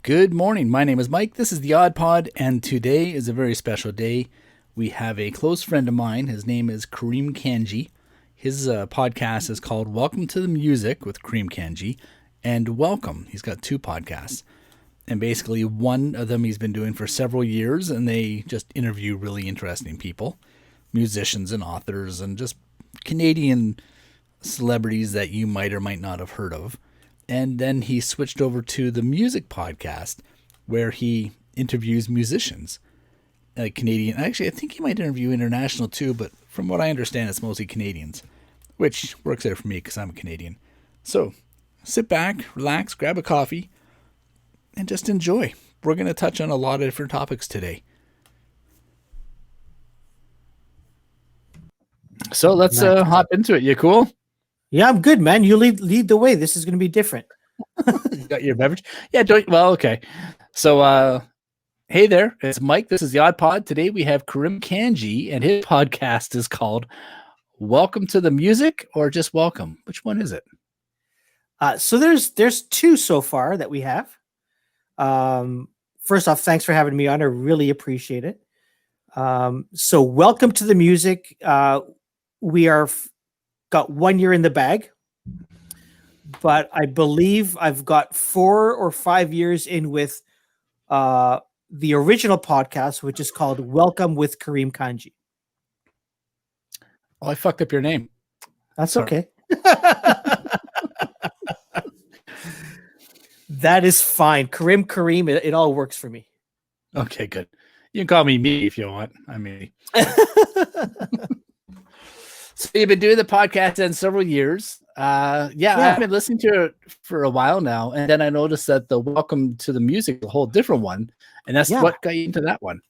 Good morning. My name is Mike. This is the Odd Pod, and today is a very special day. We have a close friend of mine. His name is Karim Kanji. His podcast is called Welcome to the Music with Karim Kanji and Welcome. He's got two podcasts. And basically one of them he's been doing for several years, and they just interview really interesting people, musicians and authors and just Canadian celebrities that you might or might not have heard of. And then he switched over to the music podcast where he interviews musicians, Canadian. Actually, I think he might interview international too, but from what I understand, it's mostly Canadians, which works out for me because I'm a Canadian. So sit back, relax, grab a coffee, and just enjoy. We're going to touch on a lot of different topics today. So let's hop into it. You cool? Yeah, I'm good, man. You lead the way. This is going to be different. You got your beverage? Yeah, okay. So, hey there. It's Mike. This is the Odd Pod. Today we have Karim Kanji, and his podcast is called Welcome to the Music or just Welcome. Which one is it? So there's two so far that we have. First off, thanks for having me on. I really appreciate it. So Welcome to the Music. We are got 1 year in the bag, but I believe I've got 4 or 5 years in with the original podcast, which is called Welcome with Karim Kanji. Oh, I fucked up your name. That's okay. That is fine. Karim, it all works for me. Okay, good. You can call me if you want. I mean, so you've been doing the podcast in several years. Yeah, I've been listening to it for a while now, and then I noticed that the Welcome to the Music is a whole different one, and that's what got you into that one.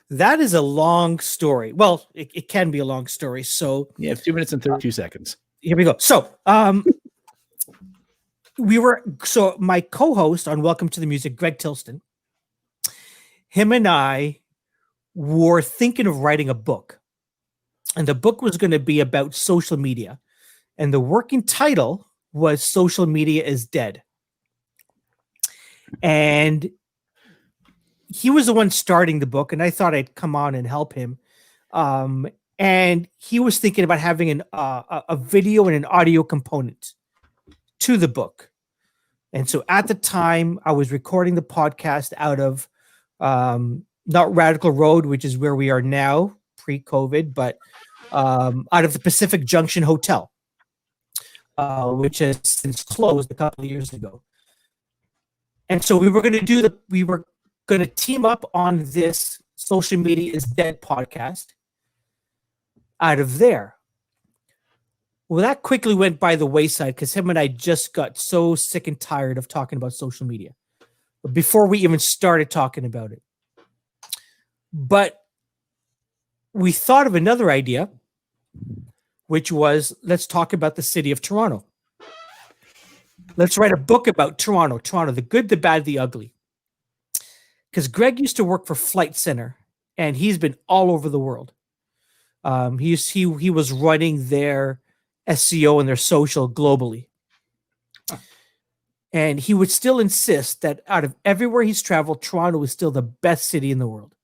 That is a long story. Well, it can be a long story. So yeah, 2 minutes and 32 seconds. Here we go. So my co-host on Welcome to the Music, Greg Tilston, him and I were thinking of writing a book. And the book was going to be about social media. And the working title was Social Media is Dead. And he was the one starting the book, and I thought I'd come on and help him. And he was thinking about having a video and an audio component to the book. And so at the time, I was recording the podcast out of not Radical Road, which is where we are now, pre-COVID, but out of the Pacific Junction Hotel, which has since closed a couple of years ago. And so we were going to team up on this Social Media is Dead podcast out of there. Well, that quickly went by the wayside because him and I just got so sick and tired of talking about social media before we even started talking about it. But we thought of another idea, which was, let's talk about the city of Toronto. Let's write a book about Toronto, the good, the bad, the ugly. Because Greg used to work for Flight Center, and he's been all over the world. He was running their SEO and their social globally. And he would still insist that out of everywhere he's traveled, Toronto is still the best city in the world.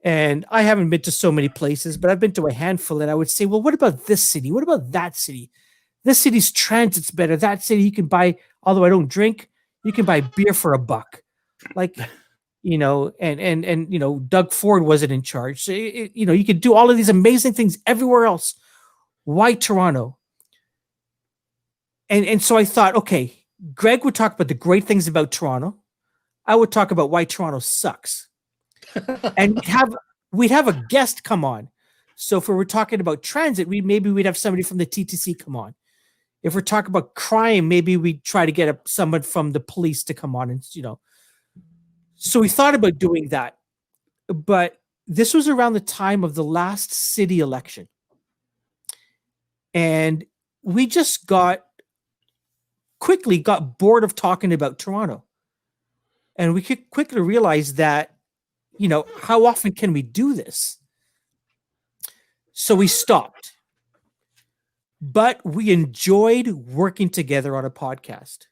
And I haven't been to so many places, but I've been to a handful. And I would say, well, what about this city? What about that city? This city's transit's better. That city you can buy, although I don't drink, you can buy beer for $1. Like, and Doug Ford wasn't in charge. So, you could do all of these amazing things everywhere else. Why Toronto? And so I thought, okay, Greg would talk about the great things about Toronto. I would talk about why Toronto sucks. And we'd have a guest come on. So if we were talking about transit, we'd have somebody from the TTC come on. If we're talking about crime, maybe we'd try to get someone from the police to come on, and So we thought about doing that, but this was around the time of the last city election, and we just quickly got bored of talking about Toronto, and we could quickly realize that. How often can we do this? So we stopped. But we enjoyed working together on a podcast.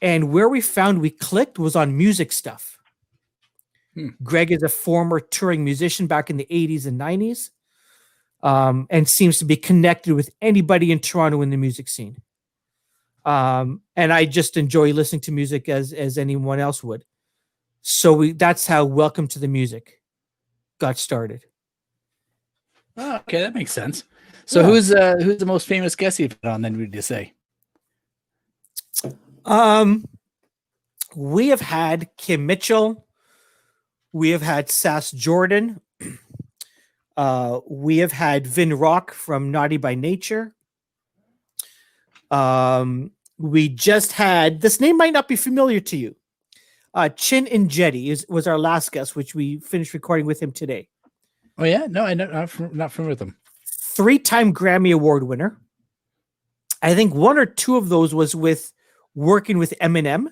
And where we found we clicked was on music stuff. Greg is a former touring musician back in the 80s and 90s, and seems to be connected with anybody in Toronto in the music scene. And I just enjoy listening to music as anyone else would. So that's how Welcome to the Music got started. Oh, okay, that makes sense. So who's the most famous guest you've had on then, would you say? We have had Kim Mitchell. We have had Sass Jordan. We have had Vin Rock from Naughty by Nature. We just had, this name might not be familiar to you. Chin and Jetty was our last guest, which we finished recording with him today. Oh yeah, no, I'm not familiar with him. 3-time Grammy Award winner. I think 1 or 2 of those was with working with Eminem.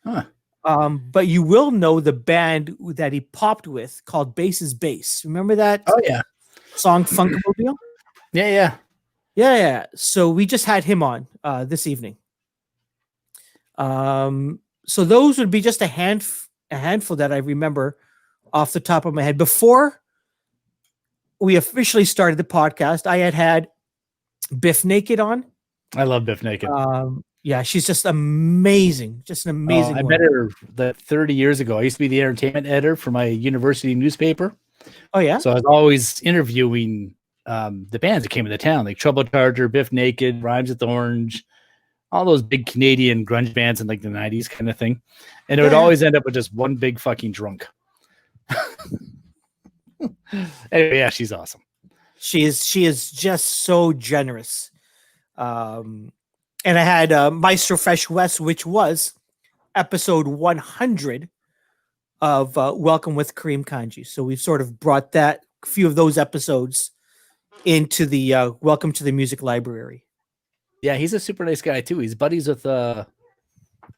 Huh. But you will know the band that he popped with called Bass is Bass. Remember that? Oh yeah, song Funkmobile? Yeah. So we just had him on this evening. So those would be just a handful that I remember off the top of my head. Before we officially started the podcast, I had Biff Naked on. I love Biff Naked. Yeah, she's just amazing. Just an amazing I met her 30 years ago. I used to be the entertainment editor for my university newspaper. Oh, yeah? So I was always interviewing the bands that came into town, like Trouble Charger, Biff Naked, Rhymes with Orange, all those big Canadian grunge bands in like the 90s kind of thing. And it would always end up with just one big fucking drunk. Anyway, yeah, she's awesome. She is just so generous. And I had Maestro Fresh West, which was episode 100 of Welcome with Karim Kanji. So we've sort of brought that few of those episodes into the Welcome to the Music library. Yeah, he's a super nice guy too. He's buddies with a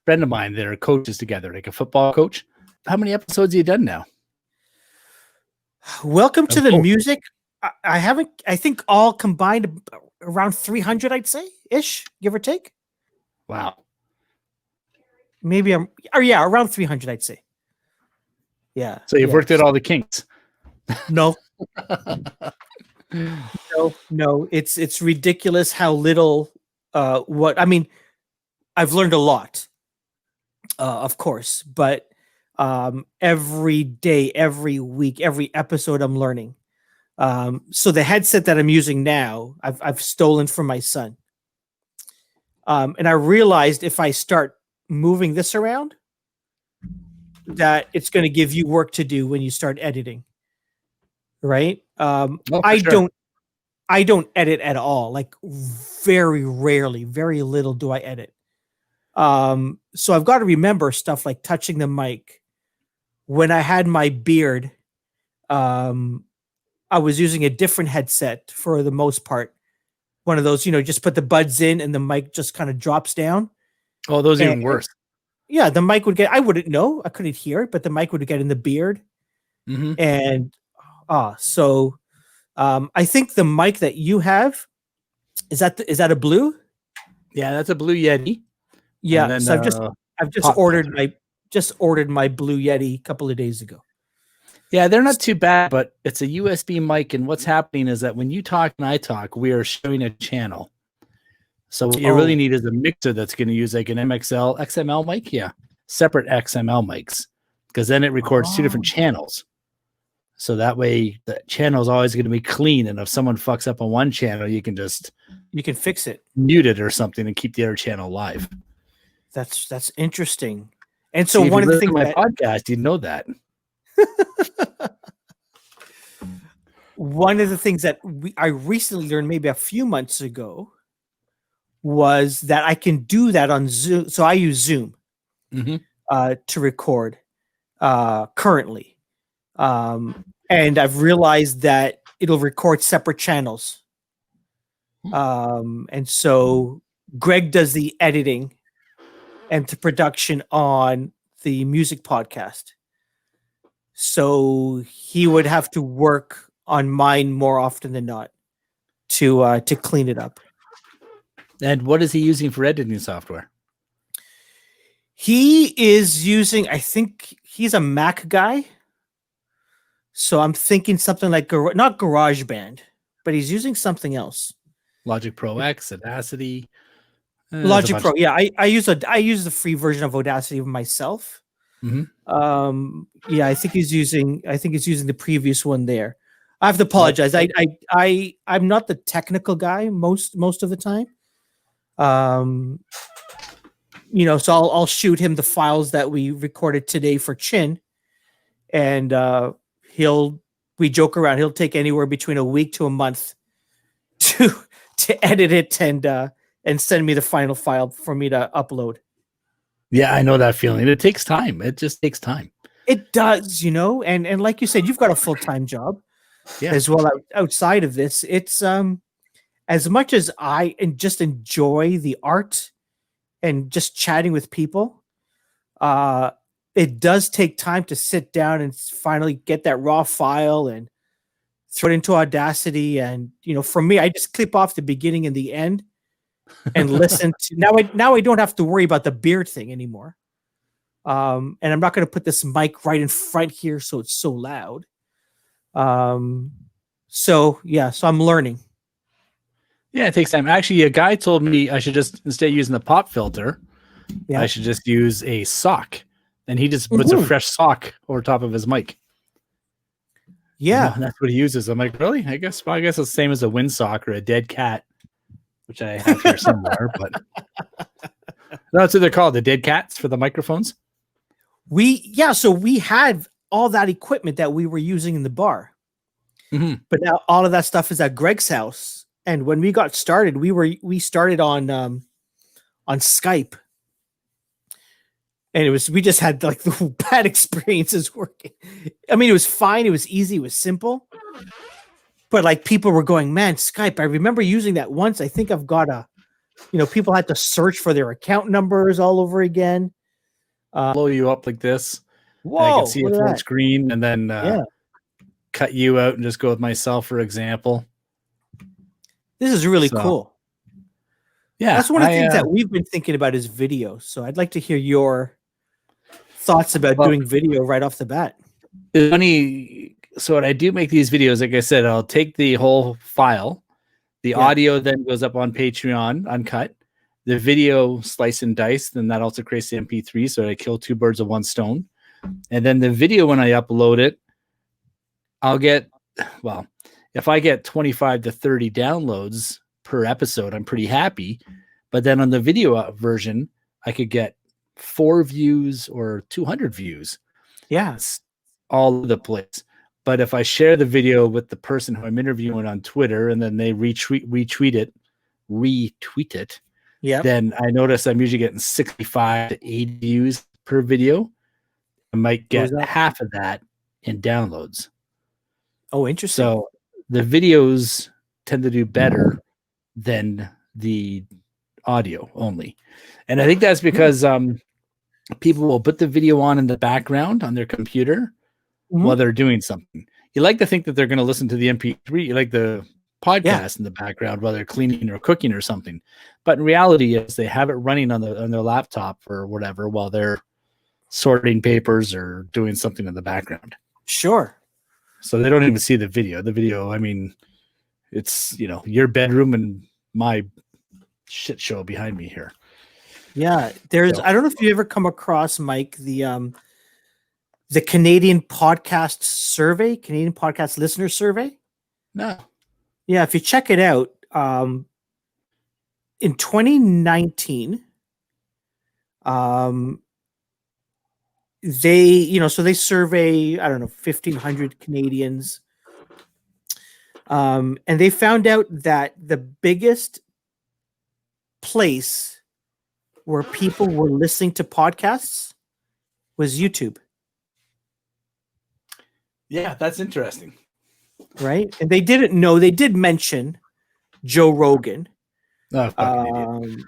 friend of mine that are coaches together, like a football coach. How many episodes have you done now? Welcome to the Music. I think all combined around 300, I'd say, ish, give or take. Wow. Maybe around 300, I'd say. Yeah. So you've worked out all the kinks. No. No. It's ridiculous how little. I've learned a lot, of course, but every day, every week, every episode, I'm learning. So the headset that I'm using now, I've stolen from my son. And I realized if I start moving this around, that it's going to give you work to do when you start editing. Right? I don't edit at all. Like very rarely, very little do I edit. So I've got to remember stuff like touching the mic. When I had my beard, I was using a different headset for the most part. One of those, just put the buds in and the mic just kind of drops down. Oh, those are even worse. Yeah, the mic would I wouldn't know. I couldn't hear it, but the mic would get in the beard. Mm-hmm. And so I think the mic that you have, is that a Blue? Yeah, that's a Blue Yeti. Yeah, then, so I've just ordered my Blue Yeti a couple of days ago. Yeah, they're not too bad, but it's a USB mic, and what's happening is that when you talk and I talk, we are showing a channel. So what you really need is a mixer that's going to use like an XML mic, separate XML mics, because then it records 2 different channels. So that way the channel is always going to be clean, and if someone fucks up on one channel, you can fix it, mute it or something, and keep the other channel live. That's interesting. And so one of the things my podcast, you know that. One of the things that I recently learned maybe a few months ago was that I can do that on Zoom. So I use Zoom to record currently. And I've realized that it'll record separate channels. And so Greg does the editing and the production on the music podcast. So he would have to work on mine more often than not to clean it up. And what is he using for editing software? He is using, I think he's a Mac guy. So I'm thinking something like, not GarageBand, but he's using something else. Logic Pro X, Audacity. Logic Pro. Yeah, I use the free version of Audacity myself. Yeah, I think he's using the previous one there. I have to apologize. I'm not the technical guy most of the time. So I'll shoot him the files that we recorded today for Chin, and we joke around. He'll take anywhere between a week to a month to edit it and send me the final file for me to upload. Yeah, I know that feeling. It takes time. It just takes time. It does, and like you said, you've got a full-time job as well outside of this. It's as much as I just enjoy the art and just chatting with people, it does take time to sit down and finally get that raw file and throw it into Audacity. And, for me, I just clip off the beginning and the end and listen to now I don't have to worry about the beard thing anymore. And I'm not going to put this mic right in front here so it's so loud. So I'm learning. Yeah, it takes time. Actually, a guy told me I should just, instead of using the pop filter, I should just use a sock. And he just puts a fresh sock over top of his mic. Yeah. That's what he uses. I'm like, really? I guess it's the same as a windsock or a dead cat, which I have here somewhere. But that's what they're called, the dead cats for the microphones. So we had all that equipment that we were using in the bar. But now all of that stuff is at Greg's house. And when we got started, we started on Skype. And we just had like the bad experiences working. I mean, it was fine. It was easy. It was simple. But like people were going, man, Skype. I remember using that once. I think I've got people had to search for their account numbers all over again. Blow you up like this. Whoa. I can see a full screen and then cut you out and just go with myself, for example. This is really cool. Yeah. That's one of the things that we've been thinking about is video. So I'd like to hear your thoughts about doing video right off the bat. It's funny. So when I do make these videos, like I said, I'll take the whole file. The audio then goes up on Patreon, uncut. The video slice and dice, then that also creates the MP3. So I kill two birds with one stone. And then the video, when I upload it, I'll get, if I get 25 to 30 downloads per episode, I'm pretty happy. But then on the video version, I could get 4 views or 200 views. Yeah. It's all over the place. But if I share the video with the person who I'm interviewing on Twitter and then they retweet it, then I notice I'm usually getting 65 to 80 views per video. I might get half of that in downloads. Oh, interesting. So the videos tend to do better than the audio only. And I think that's because people will put the video on in the background on their computer while they're doing something. You like to think that they're going to listen to the MP3, you like the podcast in the background while they're cleaning or cooking or something. But in reality, is they have it running on their laptop or whatever while they're sorting papers or doing something in the background. Sure. So they don't even see the video. The video, I mean, it's, your bedroom and my shit show behind me here. Yeah. I don't know if you ever come across, Mike, the Canadian podcast survey, Canadian podcast listener survey. No. Yeah. If you check it out, in 2019, they survey, I don't know, 1,500 Canadians. And they found out that the biggest place where people were listening to podcasts was YouTube. Yeah, that's interesting. Right? And they did mention Joe Rogan. Oh, fucking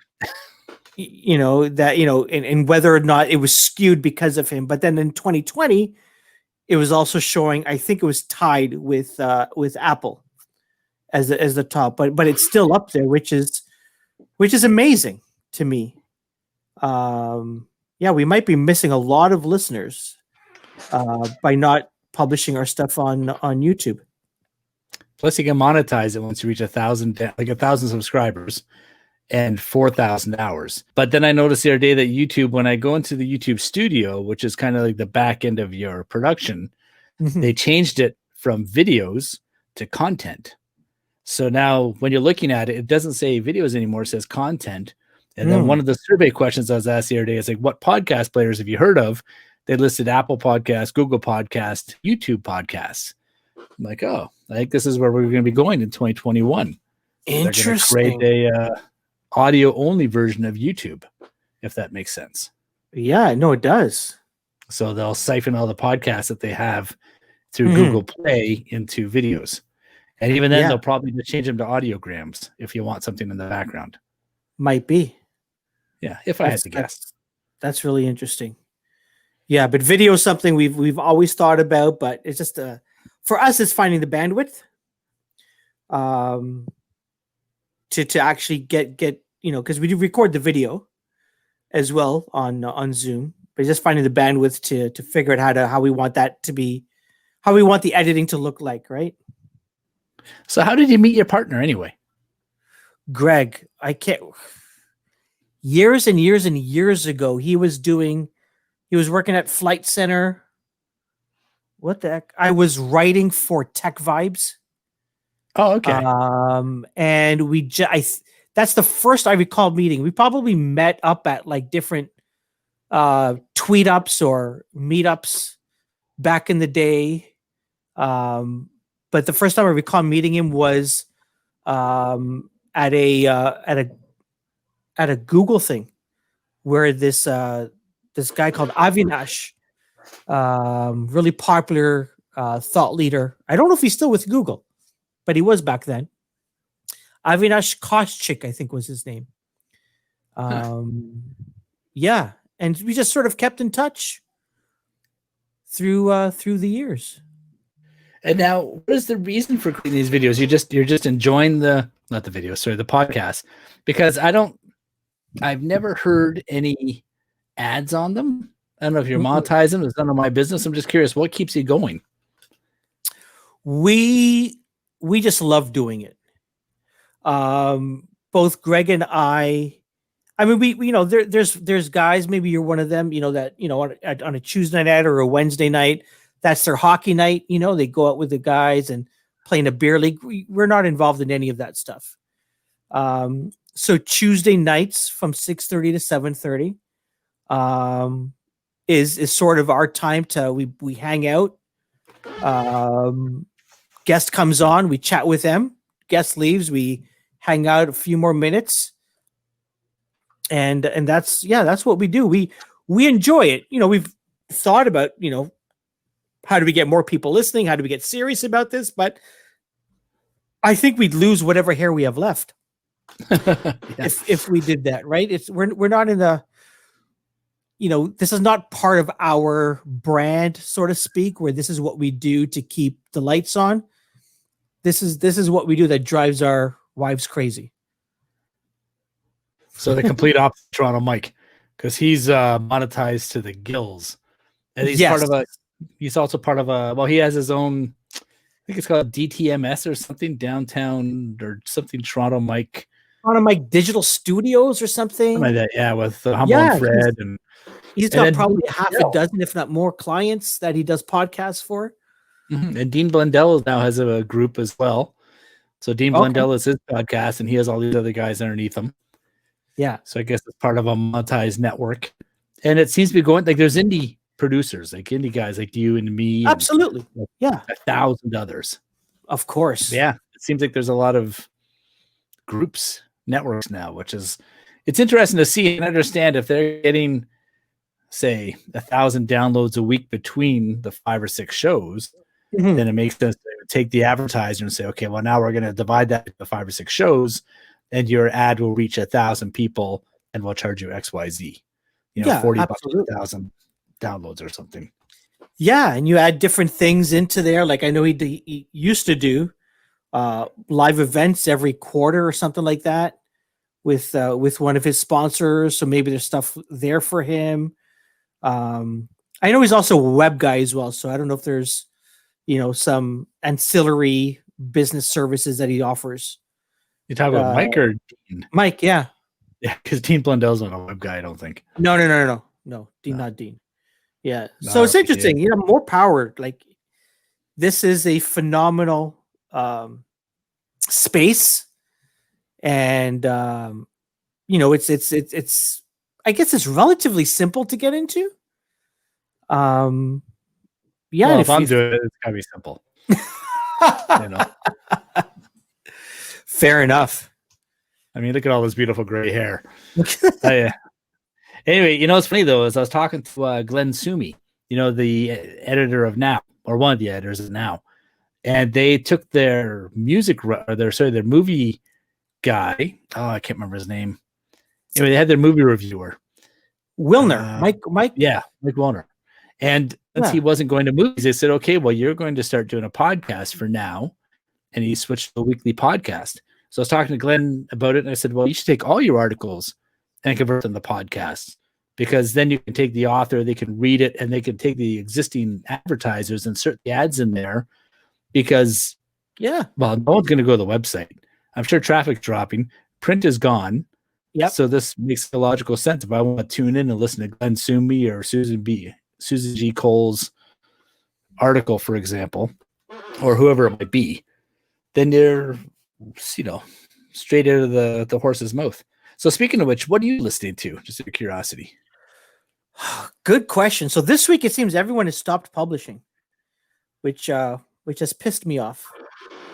idiot. And whether or not it was skewed because of him. But then in 2020, it was also showing, I think it was tied with Apple as the top, but it's still up there, which is amazing to me. Yeah, we might be missing a lot of listeners by not publishing our stuff on YouTube. Plus, you can monetize it once you reach 1,000 subscribers and 4,000 hours. But then I noticed the other day that YouTube, when I go into the YouTube studio, which is kind of like the back end of your production, they changed it from videos to content. So now when you're looking at it, it doesn't say videos anymore. It says content. And then one of the survey questions I was asked the other day is like, what podcast players have you heard of? They listed Apple Podcasts, Google Podcasts, YouTube Podcasts. I'm like, oh, I think this is where we're going to be going in 2021. Interesting. They're going to create a audio-only version of YouTube, if that makes sense. Yeah, no, it does. So they'll siphon all the podcasts that they have through Google Play into videos. And even then, they'll probably change them to audiograms if you want something in the background. Might be. Yeah, if I had to guess. That's really interesting. Yeah, but video is something we've always thought about, but it's just for us, it's finding the bandwidth to actually get because we do record the video as well on Zoom, but just finding the bandwidth to figure out how we want that to be, how we want the editing to look like, right? So how did you meet your partner anyway? Greg, years and years and years ago, he was working at Flight Center. What the heck? I was writing for Tech Vibes. Oh, okay. And that's the first I recall meeting. We probably met up at like different tweet ups or meetups back in the day. But the first time I recall meeting him was at a Google thing where this guy called Avinash, really popular thought leader. I don't know if he's still with Google, but he was back then. Avinash Koschik, I think was his name. Yeah, and we just sort of kept in touch through the years. And now, what is the reason for creating these videos? You're just enjoying the podcast, because I've never heard any ads on them. I don't know if you're monetizing. It's none of my business. I'm just curious, what keeps you going? We just love doing it. Both Greg and I mean, we there's guys, maybe you're one of them, that, on a Tuesday night or a Wednesday night, that's their hockey night. They go out with the guys and play in a beer league. We're not involved in any of that stuff. So Tuesday nights from 6:30 to 7:30 is sort of our time we hang out. Guest comes on, we chat with them. Guest leaves, we hang out a few more minutes. And that's what we do. We enjoy it. We've thought about, how do we get more people listening? How do we get serious about this? But I think we'd lose whatever hair we have left if we did that, right? We're not in the, this is not part of our brand, so to speak, where this is what we do to keep the lights on. This is what we do that drives our wives crazy. So the complete opposite Toronto Mike, because he's monetized to the gills, and he's he's also part of he has his own, I think it's called DTMS or something, downtown or something, Toronto Mike Digital Studios or something like that. Yeah, with Humble and Fred, and he's got probably half a dozen, if not more, clients that he does podcasts for. And Dean Blundell now has a group as well. So Dean Blundell is his podcast, and he has all these other guys underneath him. Yeah. So I guess it's part of a monetized network. And it seems to be going, like, there's indie producers, like indie guys like you and me. Absolutely. And, yeah. 1,000 others. Of course. Yeah. It seems like there's a lot of groups, networks now, which is, it's interesting to see and understand if they're getting, say, 1,000 downloads a week between the 5 or 6 shows, then it makes sense to take the advertiser and say, okay, well, now we're going to divide that into 5 or 6 shows, and your ad will reach 1,000 people, and we'll charge you XYZ. 40 bucks, 1,000 downloads or something. Yeah, and you add different things into there. Like I know he used to do live events every quarter or something like that with one of his sponsors. So maybe there's stuff there for him. I know he's also a web guy as well, so I don't know if there's some ancillary business services that he offers. You talk about Mike or Dean? Mike, yeah. Yeah, because Dean Blundell's not a web guy, I don't think. No, Dean, not Dean. Yeah. No, So it's interesting. Yeah, more power. Like, this is a phenomenal space, and it's I guess it's relatively simple to get into. Yeah. Well, if I'm doing it, it's gotta be simple. Fair enough. I mean, look at all this beautiful gray hair. Anyway, it's funny though, is I was talking to Glenn Sumi, the editor of Now, or one of the editors of Now, and they took their their movie guy. Oh, I can't remember his name. Anyway, they had their movie reviewer, Wilner, Mike. Yeah, Mike Wilner. And since he wasn't going to movies, they said, okay, well, you're going to start doing a podcast for Now. And he switched to a weekly podcast. So I was talking to Glenn about it, and I said, well, you should take all your articles and convert them to podcasts, because then you can take the author, they can read it, and they can take the existing advertisers and insert the ads in there, because, no one's going to go to the website. I'm sure traffic's dropping. Print is gone. Yep. So this makes a logical sense. If I want to tune in and listen to Glenn Sumi or Susan G. Cole's article, for example, or whoever it might be, then you're, straight out of the horse's mouth. So speaking of which, what are you listening to? Just out of curiosity. Good question. So this week, it seems everyone has stopped publishing, which has pissed me off,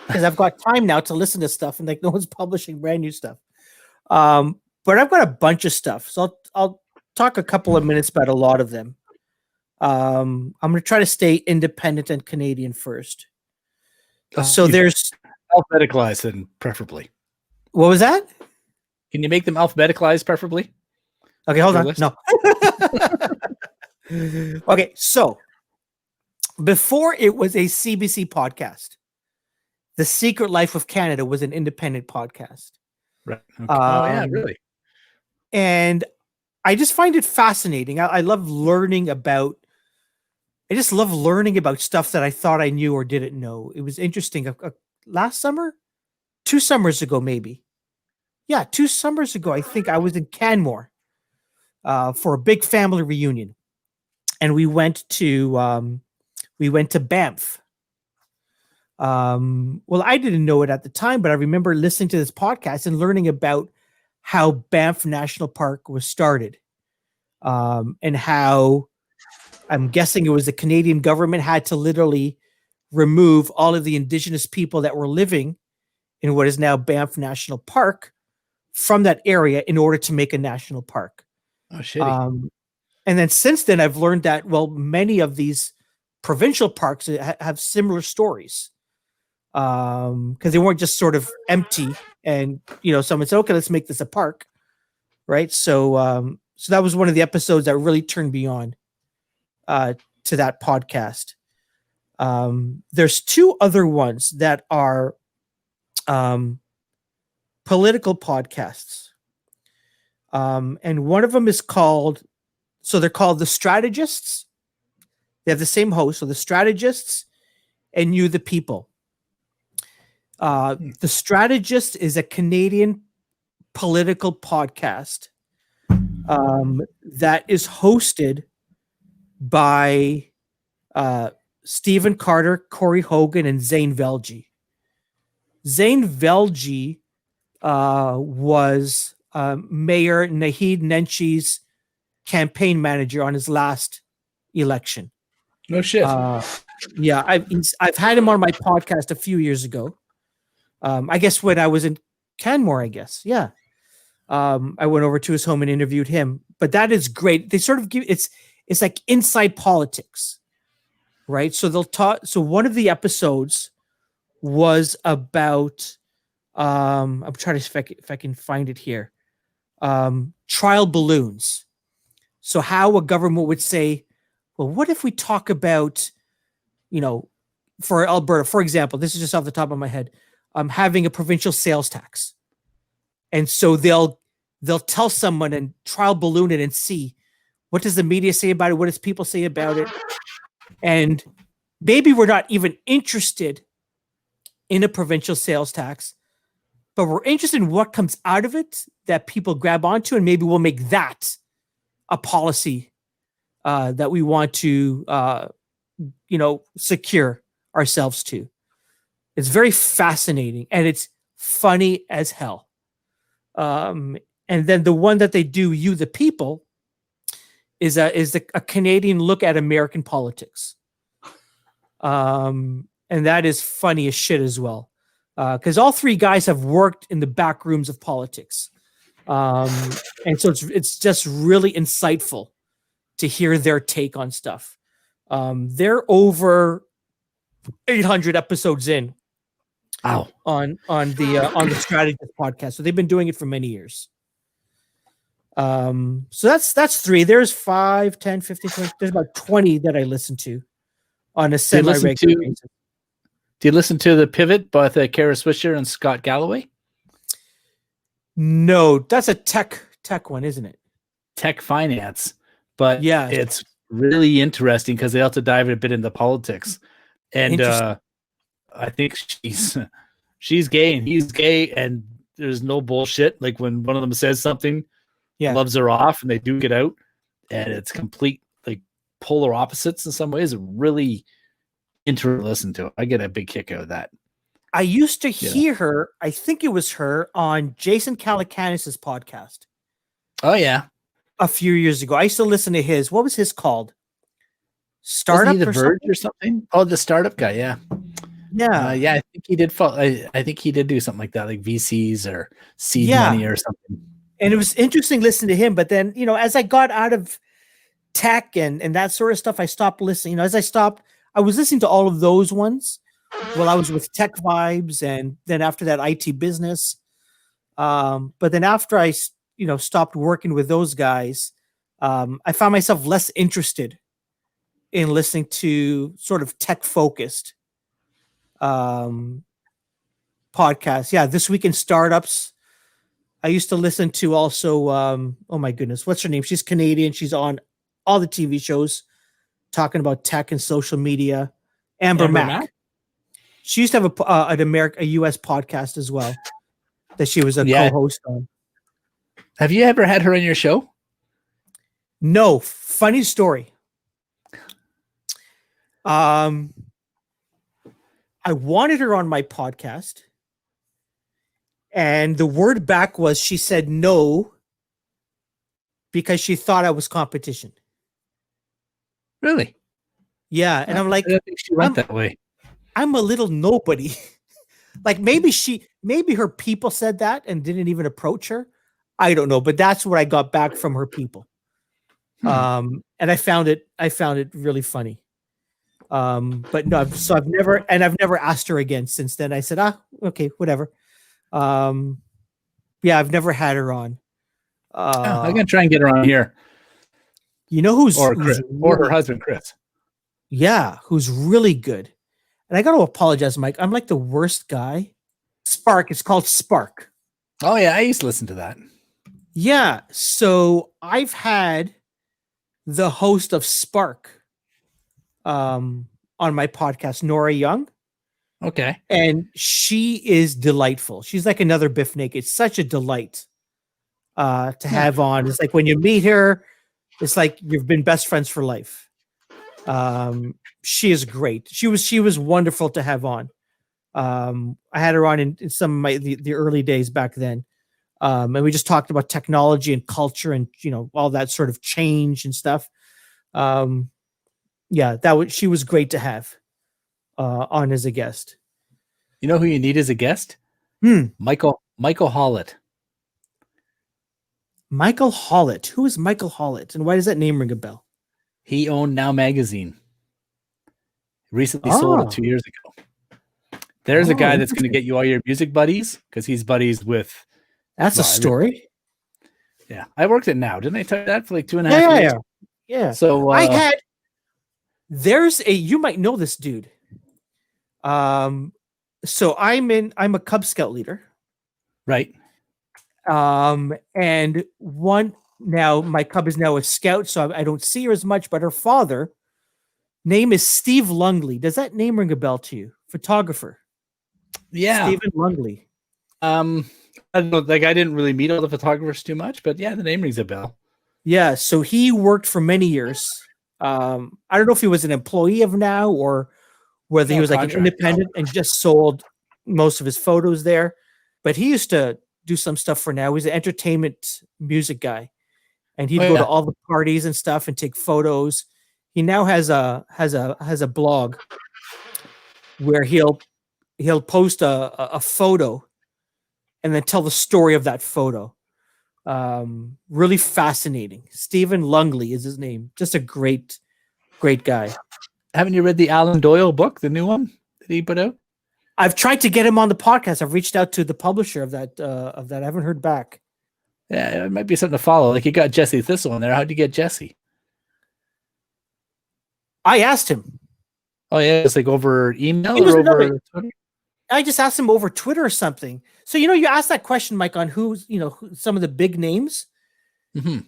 because I've got time now to listen to stuff, and no one's publishing brand new stuff. But I've got a bunch of stuff. So I'll talk a couple of minutes about a lot of them. I'm going to try to stay independent and Canadian first. So there's alphabeticalized, then preferably. What was that? Can you make them alphabeticalized, preferably? Okay, hold on. No. Okay, so before it was a CBC podcast, The Secret Life of Canada was an independent podcast. Right. Okay. Yeah, really. And I just find it fascinating. I love learning about. I just love learning about stuff that I thought I knew or didn't know. It was interesting. Last summer, 2 summers ago, maybe. Yeah, 2 summers ago, I think I was in Canmore for a big family reunion, and we went to Banff. Well, I didn't know it at the time, but I remember listening to this podcast and learning about how Banff National Park was started, and how, I'm guessing it was the Canadian government had to literally remove all of the Indigenous people that were living in what is now Banff National Park from that area in order to make a national park. Oh, shitty. And then since then, I've learned that, well, many of these provincial parks have similar stories, because they weren't just sort of empty and, someone said, okay, let's make this a park. Right. So that was one of the episodes that really turned me on to that podcast. There's 2 other ones that are political podcasts. And one of them is they're called The Strategists. They have the same host, so The Strategists and You the People. The Strategist is a Canadian political podcast that is hosted by Stephen Carter, Corey Hogan, and Zane Velji. Zane Velji was Mayor Naheed Nenchi's campaign manager on his last election. No shit. Yeah, I've had him on my podcast a few years ago. I guess when I was in Canmore, I guess. Yeah. I went over to his home and interviewed him. But that is great. They sort of give it's like inside politics, right? So they'll talk. So one of the episodes was about I'm trying to if I can find it here. Trial balloons. So how a government would say, well, what if we talk about, for Alberta, for example, this is just off the top of my head, having a provincial sales tax. And so they'll tell someone and trial balloon it and see, What does the media say about it? What does people say about it? And maybe we're not even interested in a provincial sales tax, but we're interested in what comes out of it that people grab onto, and maybe we'll make that a policy that we want to, secure ourselves to. It's very fascinating, and it's funny as hell. And then the one that they do, You the People, is a Canadian look at American politics. And that is funny as shit as well. Because all three guys have worked in the back rooms of politics. And so it's just really insightful to hear their take on stuff. They're over 800 episodes in. Wow. On the Strategist podcast. So they've been doing it for many years. So that's 3. There's 5, 10, 15, 20. There's about 20 that I listen to on a semi-regular basis. Do you listen to The Pivot by Kara Swisher and Scott Galloway? No, that's a tech one, isn't it? Tech finance. But yeah, it's really interesting because they also dive a bit into politics. And I think she's gay and he's gay, and there's no bullshit. Like when one of them says something, loves her off, and they do get out, and it's complete like polar opposites in some ways. It really interesting to listen to. I get a big kick out of that. I used to hear her. I think it was her on Jason Calacanis' podcast. Oh yeah, a few years ago. I used to listen to his. What was his called? Startup The Verge or something? Oh, the startup guy. Yeah. Yeah, I think he did. I think he did do something like that, like VCs or seed money or something. And it was interesting listening to him. But then, as I got out of tech and that sort of stuff, I stopped listening. As I was listening to all of those ones while I was with Tech Vibes, and then after that, IT Business. But then after I, stopped working with those guys, I found myself less interested in listening to sort of tech focused podcasts. Yeah, This Week in Startups. I used to listen to also, oh my goodness, what's her name? She's Canadian. She's on all the TV shows talking about tech and social media. Amber Mack. She used to have a US podcast as well that she was a co-host on. Have you ever had her on your show? No. Funny story. I wanted her on my podcast, and the word back was she said no because she thought I was competition. Really? Yeah, and I'm like, I don't think she went that way. I'm a little nobody. Like maybe her people said that and didn't even approach her. I don't know, but that's what I got back from her people. And I found it really funny. But no, I've never asked her again since then. I said, okay, whatever. I've never had her on. I'm gonna try and get her on here. You know who's Chris, or her husband Chris. Yeah, who's really good. And I got to apologize, Mike. I'm like the worst guy. Spark. It's called Spark. Oh yeah, I used to listen to that. Yeah. So I've had the host of Spark on my podcast, Nora Young. Okay. And she is delightful. She's like another Biff Naked. Such a delight to have on. It's like when you meet her, it's like you've been best friends for life. She is great. She was wonderful to have on. I had her on in some of the early days back then. And we just talked about technology and culture and, all that sort of change and stuff. She was great to have on as a guest. You know who you need as a guest? Michael Hollett. Michael Hollett. Who is Michael Hollett, and why does that name ring a bell? He owned Now Magazine. Recently sold it 2 years ago. There's a guy that's going to get you all your music buddies because he's buddies with. That's a story. Yeah, I worked at Now. Didn't I tell you that for like 2.5 years? Yeah. So you might know this dude. So I'm a Cub Scout leader. Right. And one now my cub is now a scout, so I don't see her as much. But her father, name is Steve Lungley. Does that name ring a bell to you? Photographer. Yeah. Stephen Lungley. I don't know, like I didn't really meet all the photographers too much, but yeah, the name rings a bell. Yeah, so he worked for many years. I don't know if he was an employee of Now or whether he was like an independent and just sold most of his photos there. But he used to do some stuff for Now. He's an entertainment music guy, and he'd go to all the parties and stuff and take photos. He now has a blog where he'll post a photo and then tell the story of that photo. Really fascinating. Stephen Lungley is his name. Just a great guy. Haven't you read the Alan Doyle book, the new one that he put out? I've tried to get him on the podcast. I've reached out to the publisher of that. I haven't heard back. Yeah, it might be something to follow. Like you got Jesse Thistle in there. How'd you get Jesse? I asked him. Oh yeah, it's like over email or over Twitter? I just asked him over Twitter or something. So, you asked that question, Mike, on who's, some of the big names. Mm-hmm.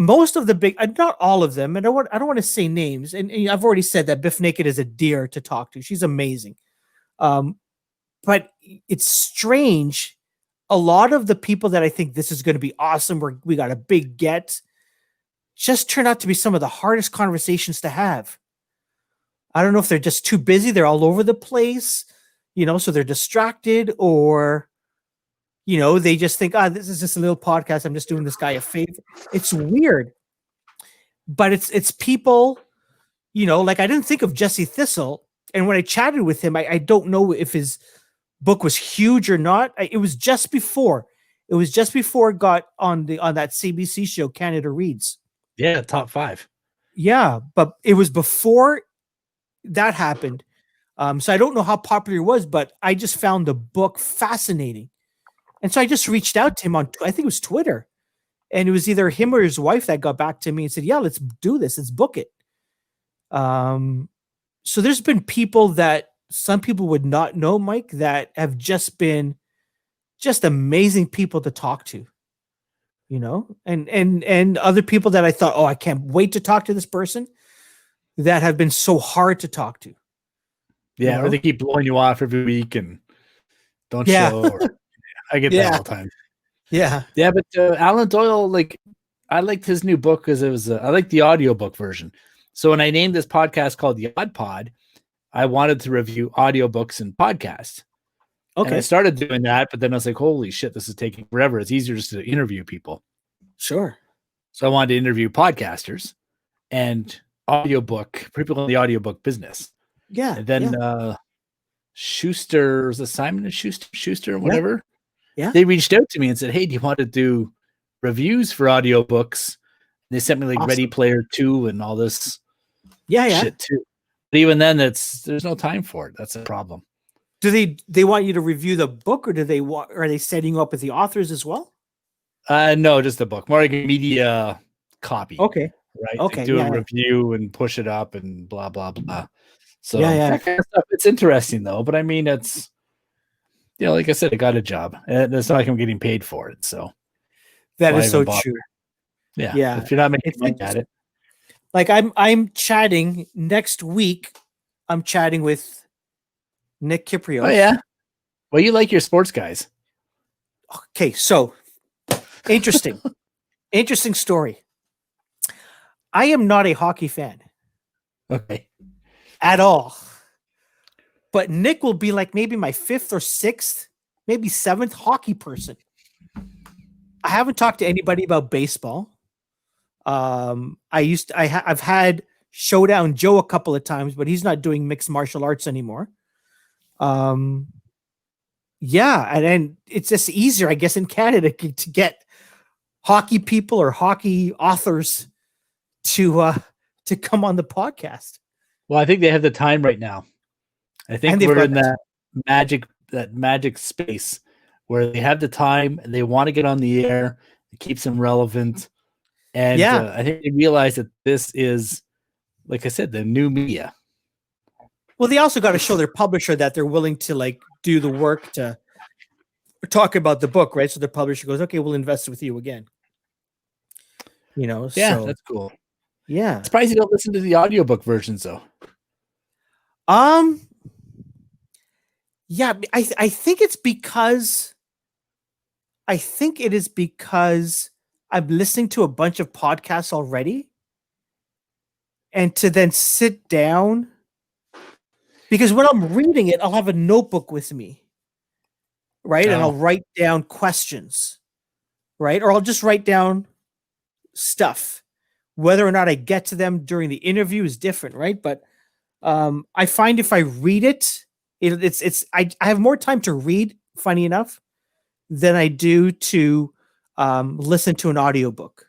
Most of the big, not all of them. And I don't want to say names. And I've already said that Biff Naked is a dear to talk to. She's amazing. But it's strange. A lot of the people that I think this is going to be awesome, we got a big get, just turn out to be some of the hardest conversations to have. I don't know if they're just too busy. They're all over the place. So they're distracted, or, they just think, this is just a little podcast. I'm just doing this guy a favor. It's weird, but it's people, like I didn't think of Jesse Thistle. And when I chatted with him, I don't know if his book was huge or not. It was just before it got on that CBC show, Canada Reads. Yeah. Top 5. Yeah. But it was before that happened. So I don't know how popular it was, but I just found the book fascinating. And so I just reached out to him on, I think it was Twitter. And it was either him or his wife that got back to me and said, yeah, let's do this. Let's book it. So there's been people that some people would not know, Mike, that have just been just amazing people to talk to, and other people that I thought, I can't wait to talk to this person, that have been so hard to talk to. Yeah, or they keep blowing you off every week and don't show. I get that all the time. Yeah. Yeah, but Alan Doyle, like, I liked his new book because it was, I like the audiobook version. So when I named this podcast called The Odd Pod, I wanted to review audiobooks and podcasts. Okay. And I started doing that, but then I was like, holy shit, this is taking forever. It's easier just to interview people. Sure. So I wanted to interview podcasters and audiobook, people in the audiobook business. Yeah. And then Schuster, was it Simon and Schuster or whatever? Yeah. They reached out to me and said, hey, do you want to do reviews for audiobooks? And they sent me like Ready Player 2 and all this shit too. But even then, there's no time for it. That's a problem. Do they want you to review the book, or are they setting you up with the authors as well? No, just the book. More like a media copy. Okay. Right. Okay. Like do a review and push it up and blah, blah, blah. So that kind of stuff, it's interesting though. But I mean, it's, like I said, I got a job. And it's not like I'm getting paid for it. So that is so true. Yeah. If you're not making money at it. Like I'm chatting next week. I'm chatting with Nick Kiprio. Oh yeah. Well, you like your sports guys. Okay, so interesting. Interesting story. I am not a hockey fan. Okay. At all. But Nick will be like maybe my 5th or 6th, maybe 7th hockey person. I haven't talked to anybody about baseball. I've had Showdown Joe a couple of times, but he's not doing mixed martial arts anymore. And it's just easier, I guess, in Canada to get hockey people or hockey authors to come on the podcast. Well, I think they have the time right now. I think we're in that magic space where they have the time and they want to get on the air. It keeps them relevant. And I think they realize that this is, like I said, the new media. Well, they also got to show their publisher that they're willing to like do the work to talk about the book, right? So the publisher goes, okay, we'll invest with you again. Yeah, that's cool. yeah. Surprised you don't listen to the audiobook versions though. Um, yeah, I think it's because I think it is because I'm listening to a bunch of podcasts already, and to then sit down, because when I'm reading it, I'll have a notebook with me, right? And I'll Oh. write down questions, right? Or I'll just write down stuff. Whether or not I get to them during the interview is different, right? But I find if I read it, I have more time to read, funny enough, than I do to listen to an audiobook.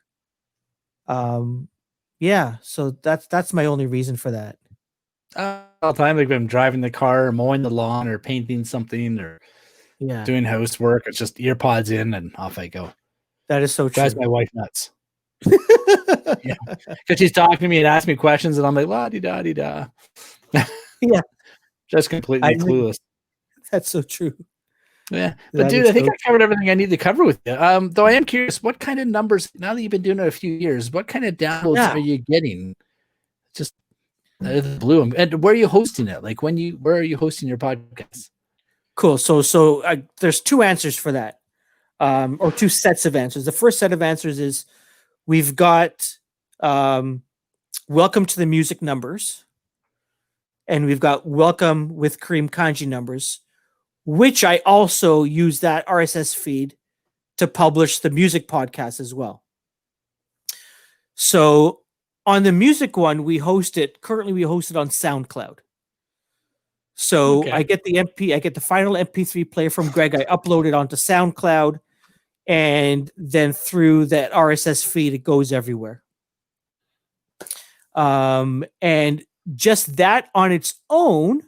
Yeah, so that's my only reason for that. All the time, like when I'm driving the car or mowing the lawn or painting something or Yeah, doing housework, it's just ear pods in and off I go. that is so Drives true. my wife nuts. Yeah, because she's talking to me and asking me questions, and I'm like, la di da di da. Yeah, Just completely clueless. that's so true. Yeah, but That dude, is I think so I covered everything I need to cover with you. Though I am curious, what kind of numbers, now that you've been doing it a few years, what kind of downloads Yeah. are you getting? Just out of the blue. And where are you hosting it? Like where are you hosting your podcast? Cool. So there's two answers for that, or two sets of answers. The first set of answers is we've got Welcome to the Music numbers, and we've got Welcome with Karim Kanji numbers, which I also use that RSS feed to publish the music podcast as well. So on the music one, currently we host it on SoundCloud. So Okay. I get the final MP3 player from Greg. I upload it onto SoundCloud, and then through that RSS feed, it goes everywhere. And just that on its own,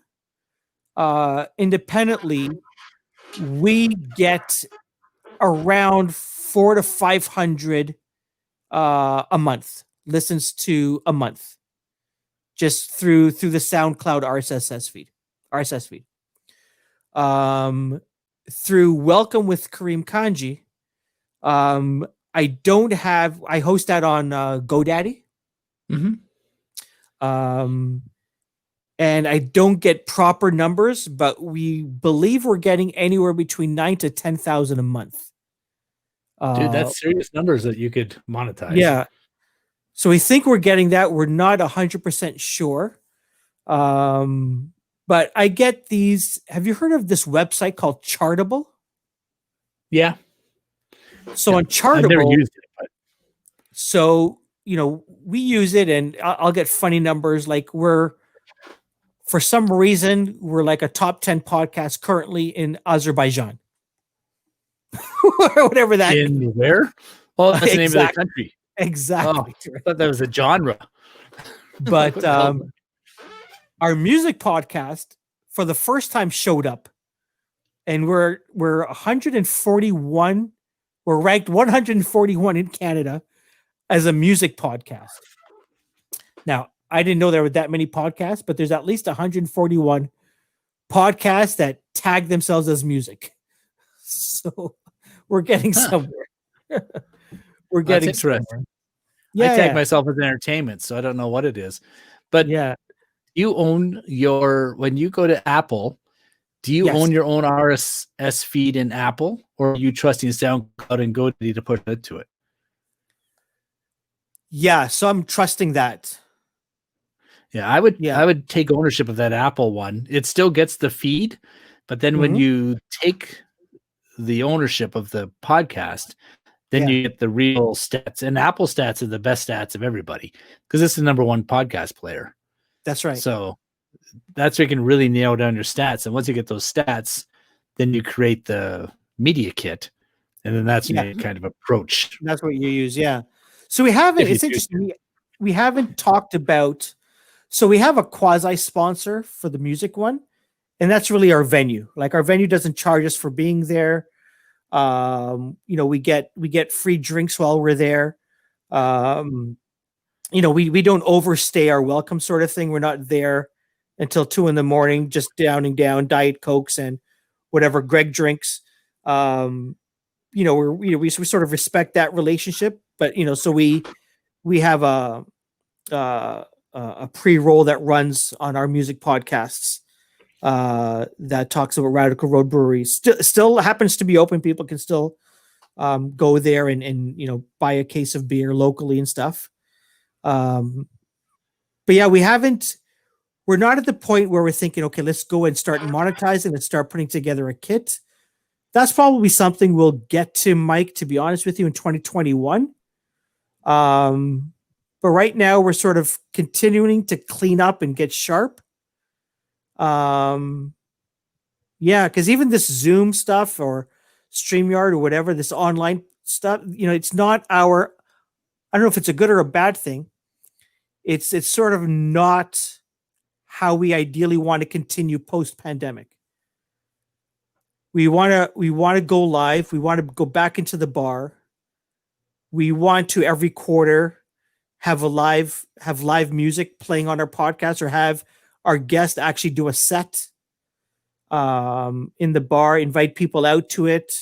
independently, we get around 400 to 500 a month listens to a month, just through the SoundCloud RSS feed. Through Welcome with Karim Kanji, I host that on GoDaddy. Mm-hmm. And I don't get proper numbers, but we believe we're getting anywhere between 9,000 to 10,000 a month. Dude, that's serious numbers that you could monetize. Yeah. So we think we're getting that. We're not 100% sure. But I get these. Have you heard of this website called Chartable? Yeah. So on Chartable, I've never used it, but so we use it, and I'll get funny numbers. Like for some reason, we're like a top 10 podcast currently in Azerbaijan. Whatever that in means. Where? Oh, that's the name of the country. Exactly. Oh, I thought that was a genre. But our music podcast for the first time showed up, and we're 141. We're ranked 141 in Canada as a music podcast. Now, I didn't know there were that many podcasts, but there's at least 141 podcasts that tag themselves as music. So we're getting somewhere. We're getting somewhere. Yeah, I tag myself as entertainment, so I don't know what it is. But yeah, you own when you go to Apple, do you own your own RSS feed in Apple, or are you trusting SoundCloud and GoDaddy to push it to it? Yeah, so I'm trusting that. Yeah, I would take ownership of that Apple one. It still gets the feed, but then when you take the ownership of the podcast, then you get the real stats. And Apple stats are the best stats of everybody because it's the number one podcast player. That's right. So that's where you can really nail down your stats. And once you get those stats, then you create the media kit. And then that's your kind of approach. That's what you use. Yeah. So it's interesting. We haven't talked about, so we have a quasi sponsor for the music one, and that's really our venue. Like our venue doesn't charge us for being there. We get free drinks while we're there. We don't overstay our welcome sort of thing. We're not there until 2 a.m, just downing down Diet Cokes and whatever Greg drinks. We sort of respect that relationship, but so we we have a pre-roll that runs on our music podcasts that talks about Radical Road Brewery. Still happens to be open. People can still go there and buy a case of beer locally and stuff. But yeah, we're not at the point where we're thinking, okay, let's go and start monetizing. Let's start putting together a kit. That's probably something we'll get to, Mike, to be honest with you, in 2021. But right now we're sort of continuing to clean up and get sharp. Yeah, because even this Zoom stuff or Streamyard or whatever, this online stuff, it's not I don't know if it's a good or a bad thing. It's sort of not how we ideally want to continue post-pandemic. We want to go live. We want to go back into the bar. We want to every quarter have live music playing on our podcast, or have our guest actually do a set in the bar, invite people out to it.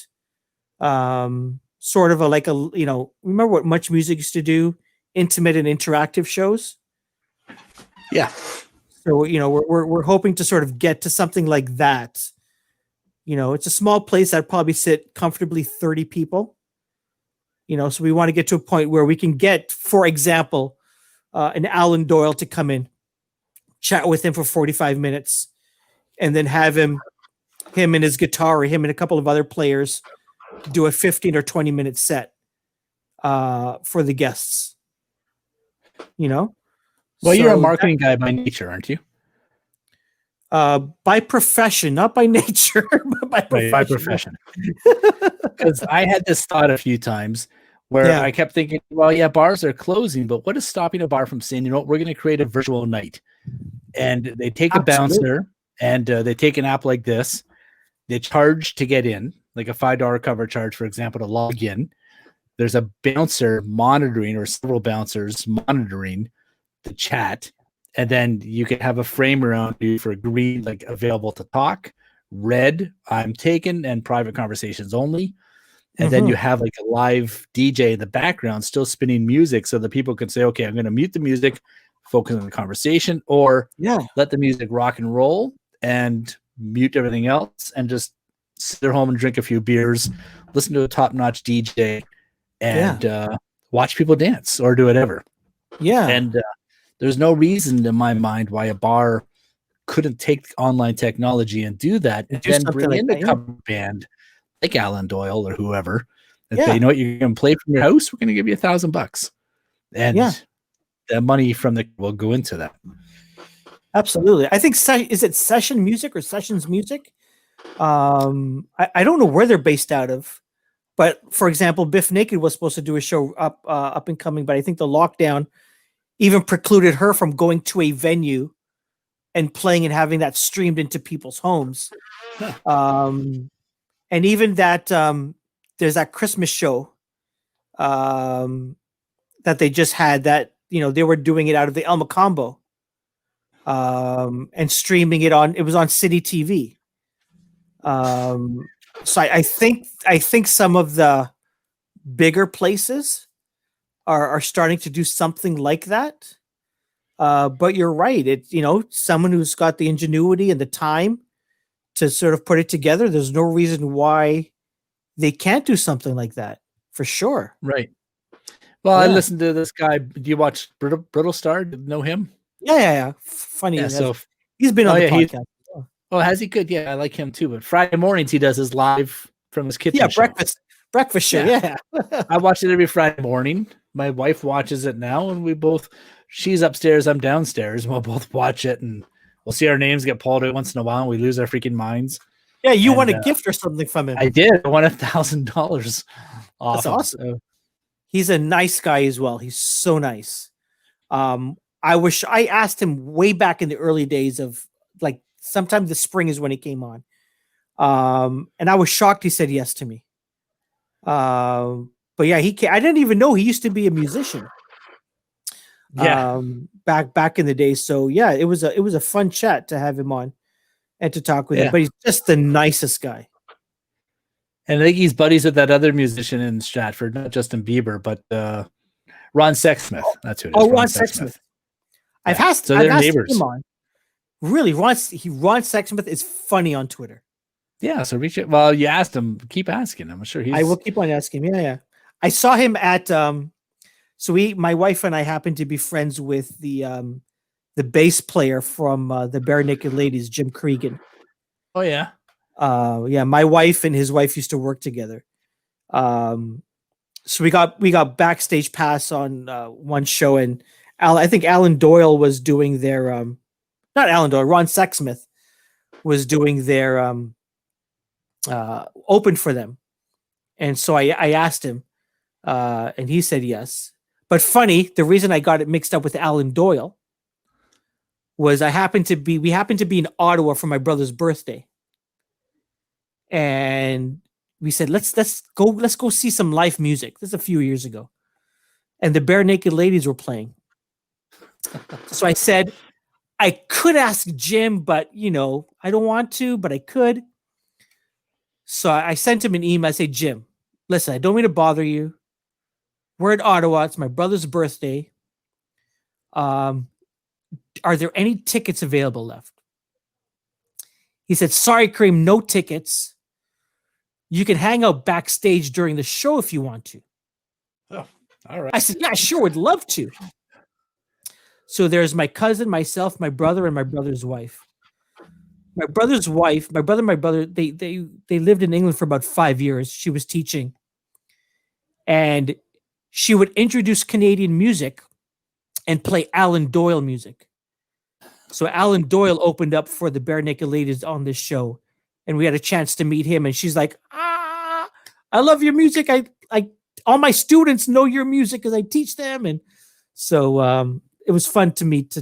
Sort of remember what Much Music used to do? Intimate and interactive shows. Yeah. So, we're hoping to sort of get to something like that. It's a small place that probably sit comfortably 30 people. So we want to get to a point where we can get, for example, an Alan Doyle to come in, chat with him for 45 minutes, and then have him and his guitar, or him and a couple of other players, do a 15 or 20-minute set for the guests. Well, you're a marketing guy by nature, aren't you? By profession, not by nature, but by profession. By profession. Because I had this thought a few times where I kept thinking, well, yeah, bars are closing, but what is stopping a bar from saying, we're going to create a virtual night? And they take a bouncer, and they take an app like this. They charge to get in, like a $5 cover charge, for example, to log in. There's a bouncer monitoring, or several bouncers monitoring the chat. And then you can have a frame around you for green, like available to talk, red, I'm taken, and private conversations only. And then you have like a live DJ in the background still spinning music, so that people can say, okay, I'm going to mute the music, focus on the conversation, or let the music rock and roll and mute everything else and just sit at home and drink a few beers, listen to a top-notch DJ, and watch people dance or do whatever. Yeah. And there's no reason in my mind why a bar couldn't take online technology and do that, and then bring in a cover band like Alan Doyle or whoever, and say, you know what, you can play from your house. We're going to give you $1,000, and the money from will go into that. Absolutely. I think is it session music or sessions music? I don't know where they're based out of, but for example, Biff Naked was supposed to do a show up and coming, but I think the lockdown even precluded her from going to a venue and playing and having that streamed into people's homes. And even that there's that Christmas show that they just had that, they were doing it out of the El Macombo and streaming it it was on City TV. So I think some of the bigger places are starting to do something like that. But you're right. Someone who's got the ingenuity and the time to sort of put it together, there's no reason why they can't do something like that, for sure. Right. Well, I listened to this guy. Do you watch Brittle Star? Know him? Yeah. Funny. Yeah, so he's been on the podcast. Oh, has he? Good. Yeah, I like him too. But Friday mornings he does his live from his kitchen. Yeah, breakfast show. Yeah. I watch it every Friday morning. My wife watches it now, and she's upstairs, I'm downstairs, and we'll both watch it, and we'll see our names get pulled out once in a while, and we lose our freaking minds. Yeah, you won a gift or something from him. I did. I won $1,000 off. That's awesome. So. He's a nice guy as well. He's so nice. I asked him way back in the early days of, like, sometime the spring is when he came on. And I was shocked he said yes to me. But yeah, I didn't even know he used to be a musician. Yeah. Back in the day. So yeah, it was a fun chat to have him on and to talk with him. But he's just the nicest guy. And I think he's buddies with that other musician in Stratford, not Justin Bieber, but Ron Sexsmith. That's who it is. Oh, Ron Sexsmith. I've asked neighbors. him on. Really, Ron Sexsmith is funny on Twitter. Yeah, so reach it. Well, you asked him. Keep asking. I'm sure I will keep on asking him. Yeah. I saw him at my wife and I happened to be friends with the bass player from the Bare Naked Ladies, Jim Cregan. Oh yeah. My wife and his wife used to work together. So we got backstage pass on one show, and I think Alan Doyle was doing their not Alan Doyle, Ron Sexsmith was doing their open for them. And so I asked him, and he said yes. But funny, the reason I got it mixed up with Alan Doyle was we happened to be in Ottawa for my brother's birthday. And we said, let's go see some live music. This is a few years ago. And the Bare Naked Ladies were playing. So I said, I could ask Jim, but I don't want to, but I could. So I sent him an email. I say, Jim, listen, I don't mean to bother you. We're in Ottawa. It's my brother's birthday. Are there any tickets available left? He said, sorry, Karim, no tickets. You can hang out backstage during the show if you want to. Oh, all right. I said, yeah, sure, would love to. So there's my cousin, myself, my brother, and my brother's wife. My brother's wife, my brother, they lived in England for about 5 years. She was teaching. And she would introduce Canadian music and play Alan Doyle music. So Alan Doyle opened up for the Bare Naked Ladies on this show, and we had a chance to meet him. And she's like, I love your music. I all my students know your music because I teach them. And so it was fun to meet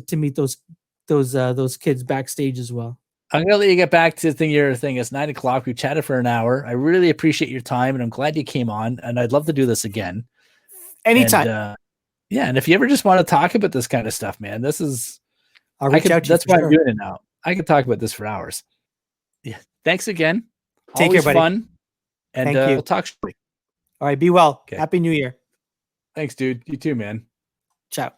those kids backstage as well. I'm gonna let you get back to your thing. It's 9:00. We chatted for an hour. I really appreciate your time, and I'm glad you came on. And I'd love to do this again anytime. And, and if you ever just want to talk about this kind of stuff, man, this is. I'll reach out to you. That's why I'm doing it now. I could talk about this for hours. Yeah. Thanks again. Take Always care, buddy. Fun. And Thank you. We'll talk shortly. All right. Be well. Okay. Happy New Year. Thanks, dude. You too, man. Ciao.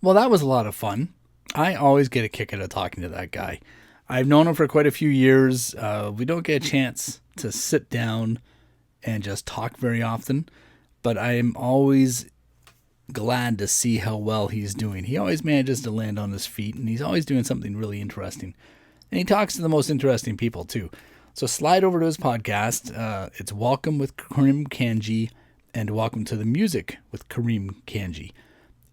Well, that was a lot of fun. I always get a kick out of talking to that guy. I've known him for quite a few years. We don't get a chance to sit down and just talk very often, but I'm always glad to see how well he's doing. He always manages to land on his feet, and he's always doing something really interesting. And he talks to the most interesting people too. So slide over to his podcast. It's Welcome with Karim Kanji and Welcome to the Music with Karim Kanji.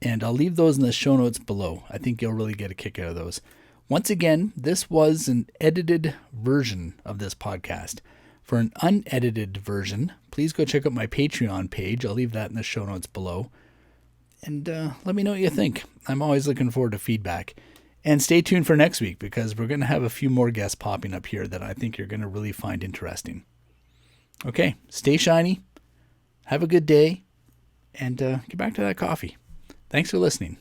And I'll leave those in the show notes below. I think you'll really get a kick out of those. Once again, this was an edited version of this podcast. For an unedited version, please go check out my Patreon page. I'll leave that in the show notes below. And let me know what you think. I'm always looking forward to feedback. And stay tuned for next week, because we're going to have a few more guests popping up here that I think you're going to really find interesting. Okay, stay shiny. Have a good day. And get back to that coffee. Thanks for listening.